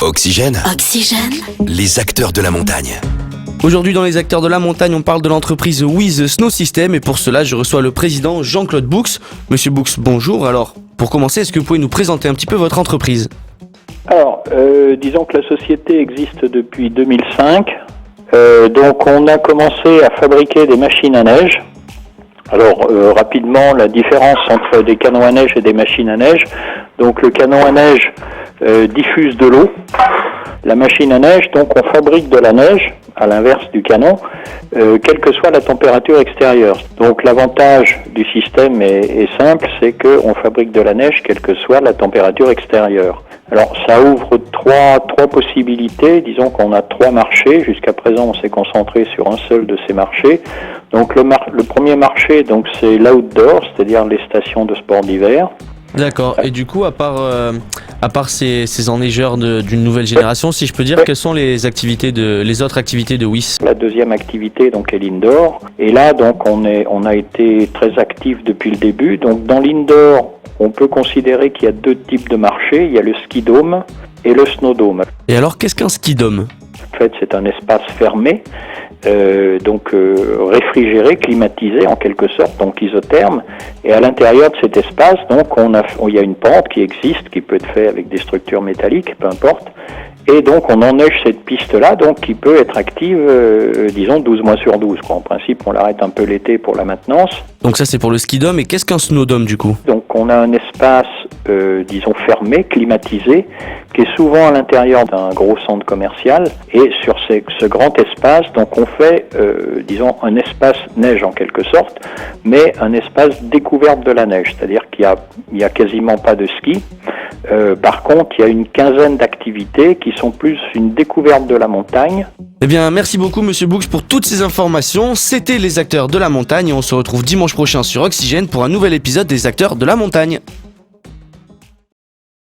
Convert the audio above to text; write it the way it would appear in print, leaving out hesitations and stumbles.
Oxygène, Oxygène. les acteurs de la montagne. Aujourd'hui dans les acteurs de la montagne, on parle de l'entreprise Wiz Snow System et pour cela je reçois le président Jean-Claude Boux. Monsieur Boux, bonjour. Alors pour commencer, est-ce que vous pouvez nous présenter un petit peu votre entreprise ? Alors, disons que la société existe depuis 2005. Donc on a commencé à fabriquer des machines à neige. Alors rapidement, la différence entre des canons à neige et des machines à neige. Donc le canon à neige diffuse de l'eau. La machine à neige, donc on fabrique de la neige, à l'inverse du canon, quelle que soit la température extérieure. Donc l'avantage du système est simple, c'est qu'on fabrique de la neige quelle que soit la température extérieure. Alors ça ouvre trois possibilités, disons qu'on a 3 marchés, jusqu'à présent on s'est concentré sur un seul de ces marchés. Donc le premier marché, donc c'est l'outdoor, c'est-à-dire les stations de sport d'hiver. D'accord, et du coup à part ces enneigeurs d'une nouvelle génération, si je peux dire, quelles sont les autres activités de Wiz ? La deuxième activité donc est l'indoor, et là donc on a été très actif depuis le début. Donc dans l'indoor, on peut considérer qu'il y a 2 types de marchés, il y a le ski dome et le snow dome. Et alors qu'est-ce qu'un ski dome ? En fait, c'est un espace fermé, réfrigéré, climatisé en quelque sorte, donc isotherme. Et à l'intérieur de cet espace, donc il y a une pente qui existe, qui peut être faite avec des structures métalliques, peu importe. Et donc on enneige cette piste-là, donc qui peut être active, disons 12 mois sur 12. En principe, on l'arrête un peu l'été pour la maintenance. Donc ça c'est pour le ski dome, et qu'est-ce qu'un snow dome du coup ? Donc on a un espace, disons fermé, climatisé, qui est souvent à l'intérieur d'un gros centre commercial. Et sur ce grand espace, donc on fait, disons, un espace neige en quelque sorte, mais un espace découverte de la neige, c'est-à-dire qu'il y a quasiment pas de ski. Par contre, il y a une quinzaine d'activités qui sont plus une découverte de la montagne. Eh bien, merci beaucoup Monsieur Boux pour toutes ces informations. C'était les acteurs de la montagne et on se retrouve dimanche prochain sur Oxygène pour un nouvel épisode des acteurs de la montagne.